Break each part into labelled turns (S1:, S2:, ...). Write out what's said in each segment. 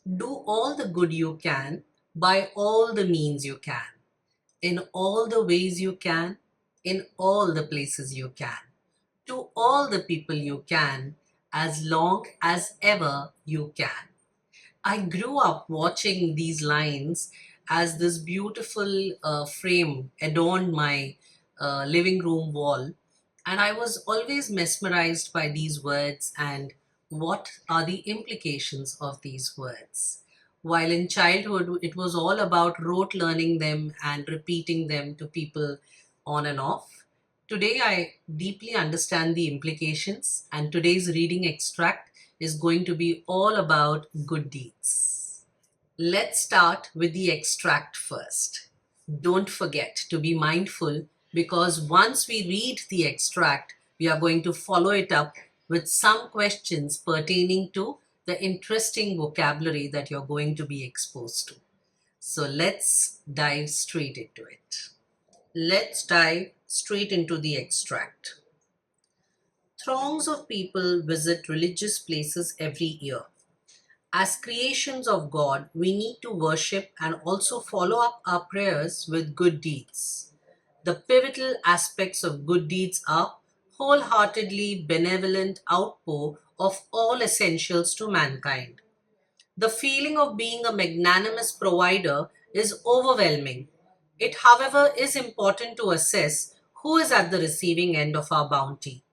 S1: Do all the good you can by all the means you can, in all the ways you can, in all the places you can, to all the people you can, as long as ever you can. I grew up watching these lines as this beautiful frame adorned my living room wall, and I was always mesmerized by these words and what are the implications of these words. While in childhood, it was all about rote learning them and repeating them to people on and off. Today, I deeply understand the implications, and today's reading extract is going to be all about good deeds. Let's start with the extract first. Don't forget to be mindful because once we read the extract, we are going to follow it up with some questions pertaining to the interesting vocabulary that you're going to be exposed to. So let's dive straight into it. Let's dive straight into the extract. Throngs of people visit religious places every year. As creations of God, we need to worship and also follow up our prayers with good deeds. The pivotal aspects of good deeds are wholeheartedly benevolent outpour of all essentials to mankind. The feeling of being a magnanimous provider is overwhelming. It, however, is important to assess who is at the receiving end of our bounty.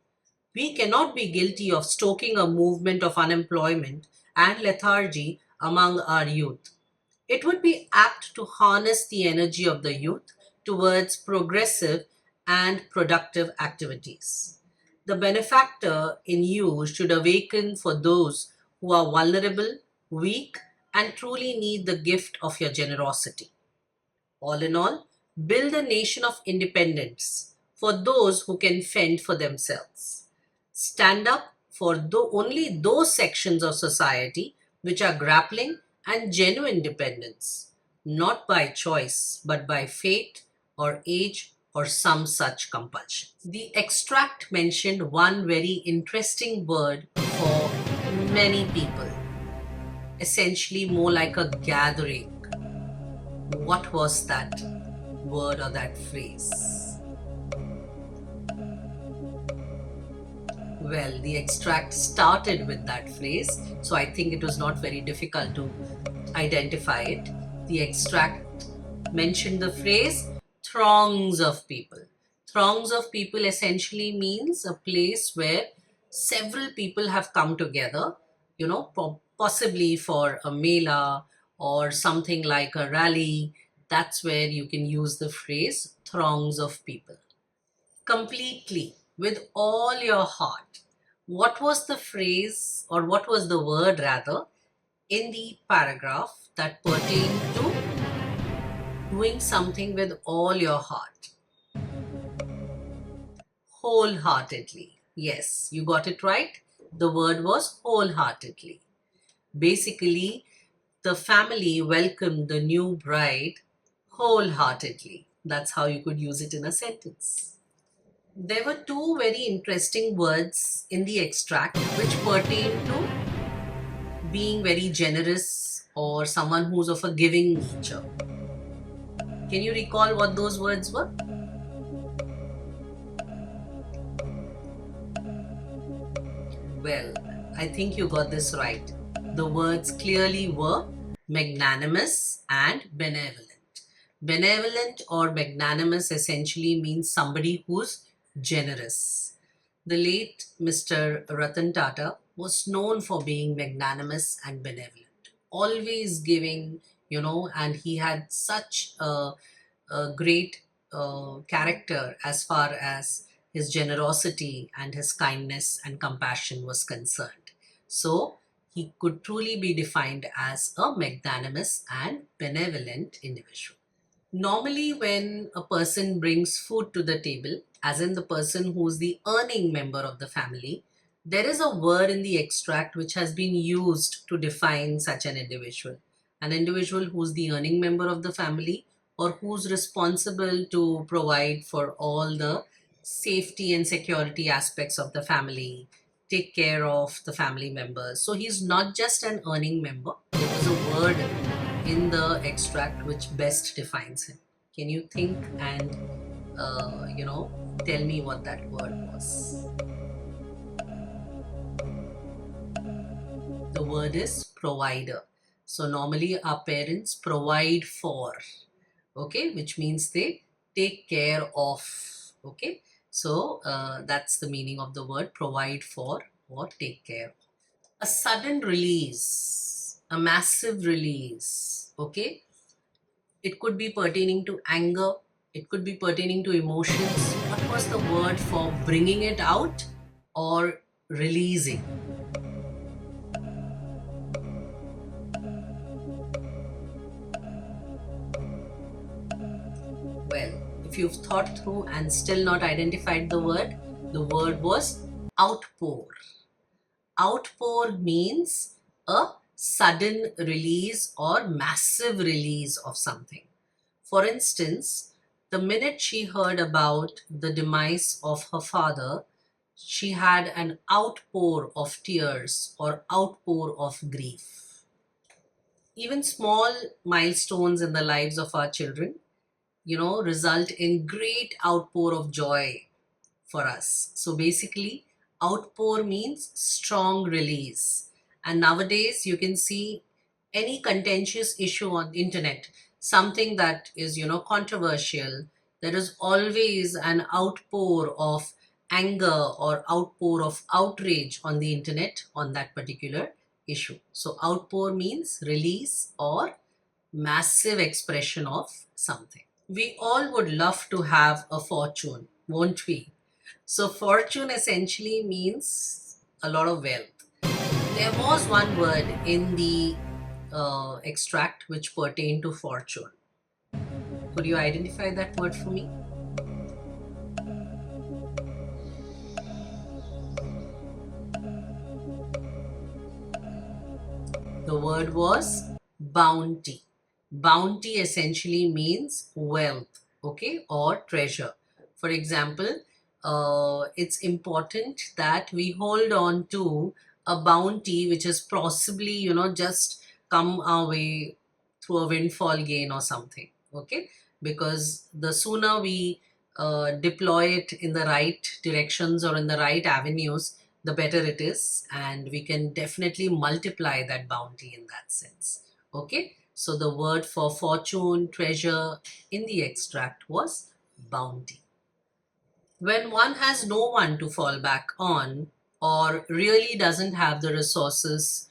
S1: We cannot be guilty of stoking a movement of unemployment and lethargy among our youth. It would be apt to harness the energy of the youth towards progressive and productive activities. The benefactor in you should awaken for those who are vulnerable, weak, and truly need the gift of your generosity. All in all, build a nation of independence for those who can fend for themselves. Stand up for only those sections of society which are grappling and genuine dependence, not by choice, but by fate or age or some such compulsion. The extract mentioned one very interesting word for many people, essentially more like a gathering. What was that word or that phrase? Well, the extract started with that phrase, so I think it was not very difficult to identify it. The extract mentioned the phrase throngs of people. Throngs of people essentially means a place where several people have come together, possibly for a mela or something like a rally. That's where you can use the phrase throngs of people. Completely, with all your heart. What was the phrase, or what was the word rather, in the paragraph that pertained to doing something with all your heart? Wholeheartedly. Yes, you got it right. The word was wholeheartedly. Basically, the family welcomed the new bride wholeheartedly. That's how you could use it in a sentence. There were two very interesting words in the extract which pertain to being very generous or someone who's of a giving nature. Can you recall what those words were? Well, I think you got this right. The words clearly were magnanimous and benevolent. Benevolent or magnanimous essentially means somebody who's generous. The late Mr. Ratan Tata was known for being magnanimous and benevolent, always giving, and he had such a great character as far as his generosity and his kindness and compassion was concerned. So he could truly be defined as a magnanimous and benevolent individual. Normally, when a person brings food to the table, as in the person who's the earning member of the family, there is a word in the extract which has been used to define such an individual. An individual who's the earning member of the family or who's responsible to provide for all the safety and security aspects of the family, take care of the family members. So he's not just an earning member. There was the word in the extract which best defines him? Can you think and, tell me what that word was? The word is provider. So normally our parents provide for, okay, which means they take care of, okay. So that's the meaning of the word provide for or take care. A sudden release, a massive release, okay. It could be pertaining to anger, it could be pertaining to emotions. What was the word for bringing it out or releasing? Well, if you've thought through and still not identified the word was outpour. Outpour means a sudden release or massive release of something. For instance, the minute she heard about the demise of her father, she had an outpour of tears or outpour of grief. Even small milestones in the lives of our children, result in great outpour of joy for us. So basically, outpour means strong release. And nowadays, you can see any contentious issue on the internet, something that is, controversial, there is always an outpour of anger or outpour of outrage on the internet on that particular issue. So outpour means release or massive expression of something. We all would love to have a fortune, won't we? So, fortune essentially means a lot of wealth. There was one word in the extract which pertained to fortune. Could you identify that word for me? The word was bounty. Bounty essentially means wealth, okay, or treasure. For example, it's important that we hold on to a bounty which is possibly, just come our way through a windfall gain or something, okay? Because the sooner we deploy it in the right directions or in the right avenues, the better it is, and we can definitely multiply that bounty in that sense. Okay, so the word for fortune, treasure in the extract was bounty. When one has no one to fall back on or really doesn't have the resources,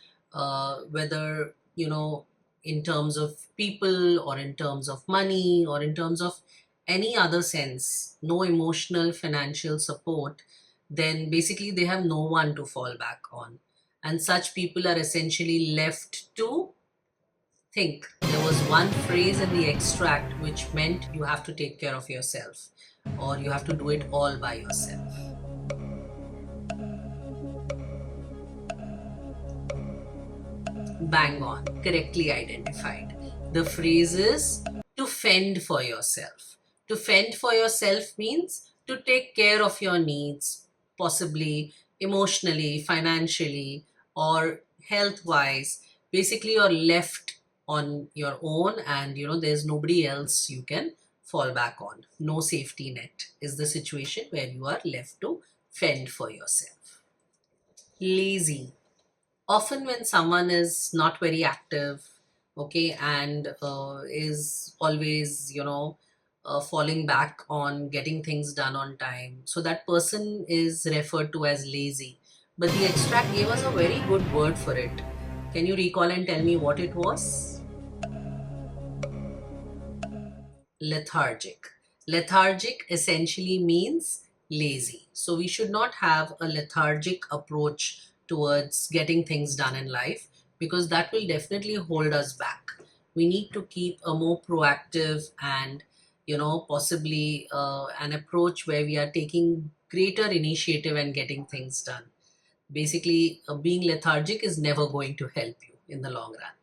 S1: whether, in terms of people or in terms of money or in terms of any other sense, no emotional, financial support, then basically they have no one to fall back on. And such people are essentially left to think. There was one phrase in the extract which meant you have to take care of yourself or you have to do it all by yourself. Bang on, correctly identified. The phrase is to fend for yourself. To fend for yourself means to take care of your needs, possibly emotionally, financially, or health wise. Basically, you're left on your own, and there's nobody else you can fall back on. No safety net is the situation where you are left to fend for yourself. Lazy. Often when someone is not very active, okay, and is always, falling back on getting things done on time, so that person is referred to as lazy. But the extract gave us a very good word for it. Can you recall and tell me what it was? Lethargic. Lethargic essentially means lazy. So we should not have a lethargic approach towards getting things done in life, because that will definitely hold us back. We need to keep a more proactive and, possibly an approach where we are taking greater initiative and getting things done. Basically, being lethargic is never going to help you in the long run.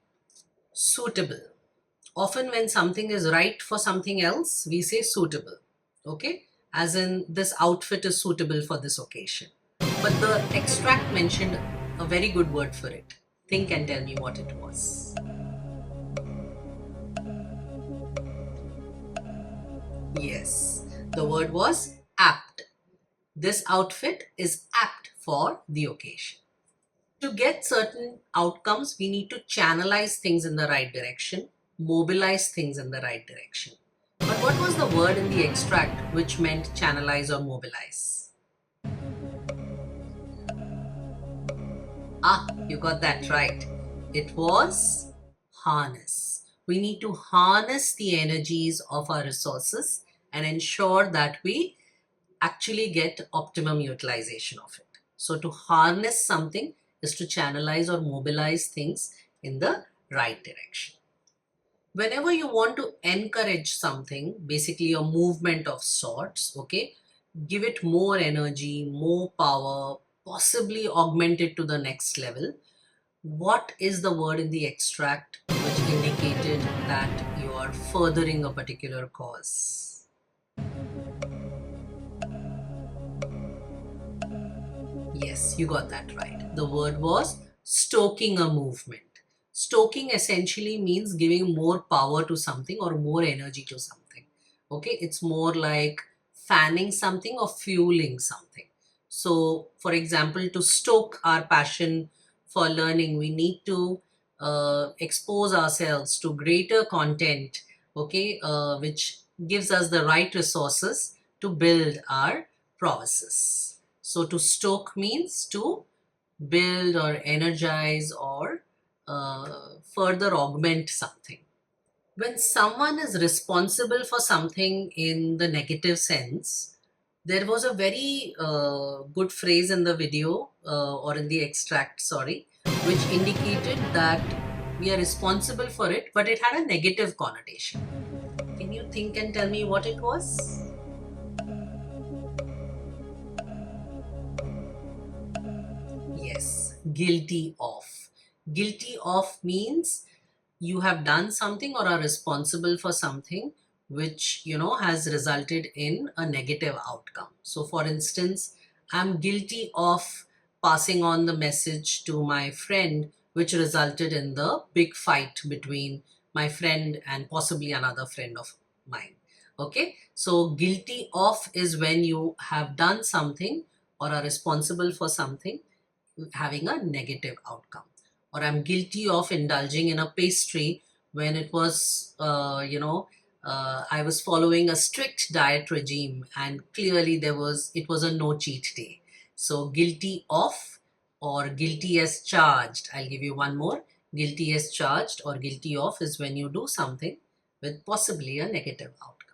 S1: Suitable. Often when something is right for something else, we say suitable, okay, as in this outfit is suitable for this occasion. But the extract mentioned a very good word for it. Think and tell me what it was. Yes, the word was apt. This outfit is apt for the occasion. To get certain outcomes, we need to channelize things in the right direction, mobilize things in the right direction. But what was the word in the extract which meant channelize or mobilize? Ah, you got that right. It was harness. We need to harness the energies of our resources and ensure that we actually get optimum utilization of it. So, to harness something is to channelize or mobilize things in the right direction. Whenever you want to encourage something, basically a movement of sorts, okay, give it more energy, more power, possibly augment it to the next level. What is the word in the extract which indicated that you are furthering a particular cause? Yes, you got that right. The word was stoking a movement. Stoking essentially means giving more power to something or more energy to something. Okay, it's more like fanning something or fueling something. So, for example, to stoke our passion for learning, we need to expose ourselves to greater content, okay, which gives us the right resources to build our prowesses. So to stoke means to build or energize or further augment something. When someone is responsible for something in the negative sense, there was a very good phrase in the video or in the extract, sorry, which indicated that we are responsible for it, but it had a negative connotation. Can you think and tell me what it was? Yes, guilty of. Guilty of means you have done something or are responsible for something which, has resulted in a negative outcome. So, for instance, I'm guilty of passing on the message to my friend, which resulted in the big fight between my friend and possibly another friend of mine. Okay, so guilty of is when you have done something or are responsible for something having a negative outcome. Or I'm guilty of indulging in a pastry when it was, I was following a strict diet regime and clearly it was a no cheat day. So guilty of or guilty as charged. I'll give you one more. Guilty as charged or guilty of is when you do something with possibly a negative outcome.